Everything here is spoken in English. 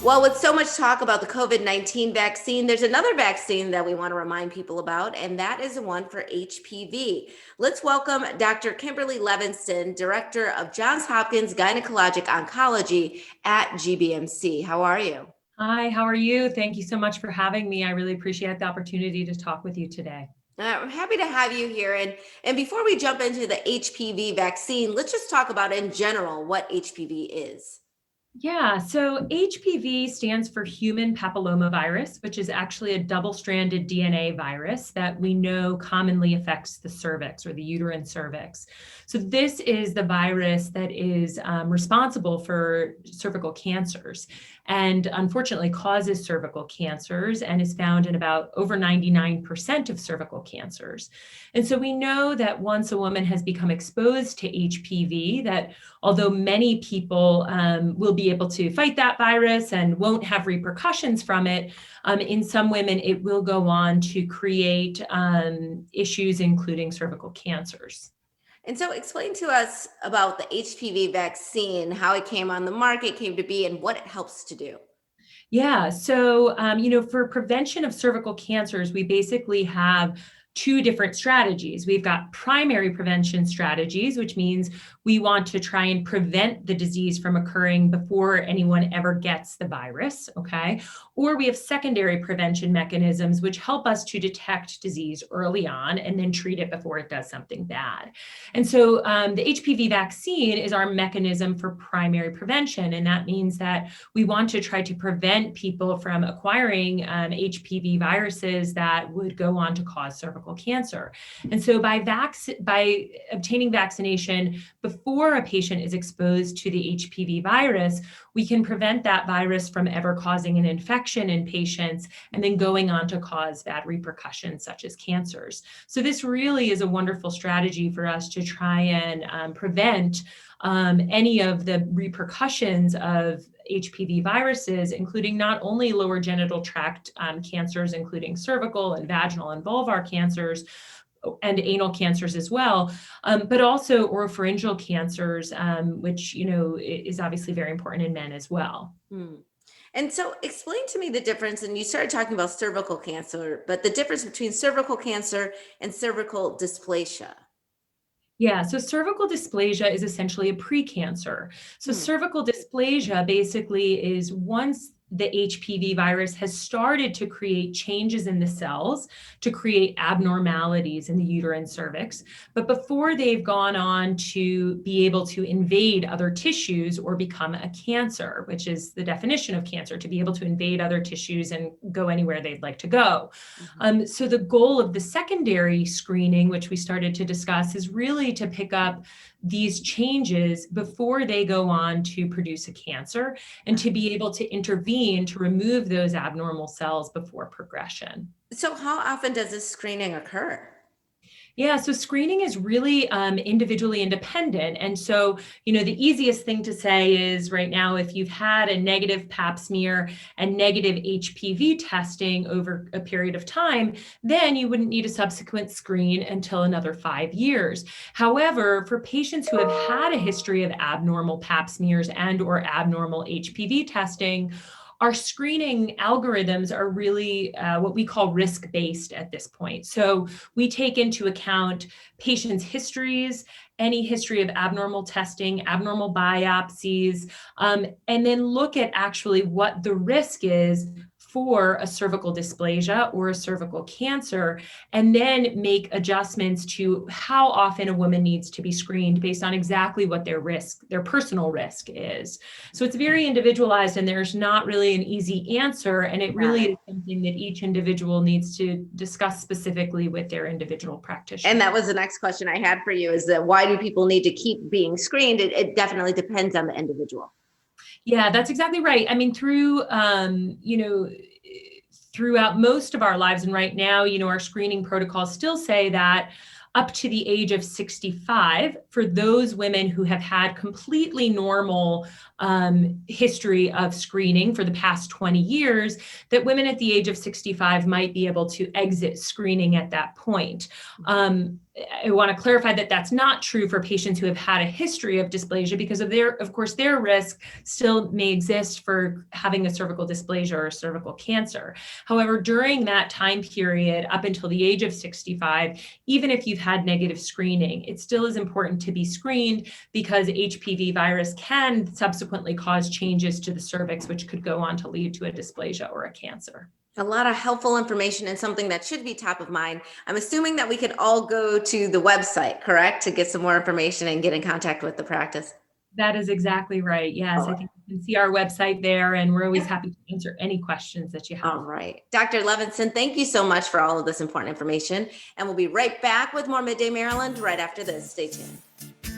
Well, with so much talk about the COVID-19 vaccine, there's another vaccine that we want to remind people about, and that is the one for HPV. Let's welcome Dr. Kimberly Levinson, Director of Johns Hopkins Gynecologic Oncology at GBMC. How are you? Hi, how are you? Thank you so much for having me. I really appreciate the opportunity to talk with you today. I'm happy to have you here. And before we jump into the HPV vaccine, let's just talk about in general what HPV is. Yeah, so HPV stands for human papillomavirus, which is actually a double-stranded DNA virus that we know commonly affects the cervix or the uterine cervix. So this is the virus that is responsible for cervical cancers and unfortunately causes cervical cancers and is found in about over 99% of cervical cancers. And so we know that once a woman has become exposed to HPV, that although many people will be able to fight that virus and won't have repercussions from it, in some women, it will go on to create issues, including cervical cancers. And so explain to us about the HPV vaccine, how it came on the market, came to be, and what it helps to do. Yeah, so, for prevention of cervical cancers, we basically have two different strategies. We've got primary prevention strategies, which means we want to try and prevent the disease from occurring before anyone ever gets the virus, okay? Or we have secondary prevention mechanisms, which help us to detect disease early on and then treat it before it does something bad. And so the HPV vaccine is our mechanism for primary prevention, and that means that we want to try to prevent people from acquiring HPV viruses that would go on to cause cervical cancer. And so by obtaining vaccination before a patient is exposed to the HPV virus, we can prevent that virus from ever causing an infection in patients and then going on to cause bad repercussions such as cancers. So this really is a wonderful strategy for us to try and prevent any of the repercussions of HPV viruses, including not only lower genital tract cancers, including cervical and vaginal and vulvar cancers, and anal cancers as well, but also oropharyngeal cancers, which is obviously very important in men as well. And so explain to me the difference, and you started talking about cervical cancer, but the difference between cervical cancer and cervical dysplasia. Yeah, so cervical dysplasia is essentially a precancer. So cervical dysplasia basically is once the HPV virus has started to create changes in the cells to create abnormalities in the uterine cervix, but before they've gone on to be able to invade other tissues or become a cancer, which is the definition of cancer, to be able to invade other tissues and go anywhere they'd like to go. So the goal of the secondary screening, which we started to discuss, is really to pick up these changes before they go on to produce a cancer and to be able to intervene to remove those abnormal cells before progression. So how often does this screening occur? Yeah, so screening is really individually independent. And so, the easiest thing to say is right now, if you've had a negative pap smear and negative HPV testing over a period of time, then you wouldn't need a subsequent screen until another 5 years. However, for patients who have had a history of abnormal pap smears and or abnormal HPV testing, our screening algorithms are really what we call risk-based at this point. So we take into account patients' histories, any history of abnormal testing, abnormal biopsies, and then look at actually what the risk is for a cervical dysplasia or a cervical cancer, and then make adjustments to how often a woman needs to be screened based on exactly what their personal risk is. So it's very individualized, and there's not really an easy answer, and it really is something that each individual needs to discuss specifically with their individual practitioner. And that was the next question I had for you, is that why do people need to keep being screened? It definitely depends on the individual. Yeah, that's exactly right. I mean, throughout most of our lives, and right now, our screening protocols still say that up to the age of 65, for those women who have had completely normal history of screening for the past 20 years, that women at the age of 65 might be able to exit screening at that point. I want to clarify that that's not true for patients who have had a history of dysplasia, because of course, their risk still may exist for having a cervical dysplasia or cervical cancer. However, during that time period, up until the age of 65, even if you've had negative screening, it still is important to be screened, because HPV virus can subsequently cause changes to the cervix, which could go on to lead to a dysplasia or a cancer. A lot of helpful information and something that should be top of mind. I'm assuming that we can all go to the website, correct, to get some more information and get in contact with the practice. That is exactly right. Yes, I think you can see our website there, and we're always happy to answer any questions that you have. All right. Dr. Levinson, thank you so much for all of this important information. And we'll be right back with more Midday Maryland right after this. Stay tuned.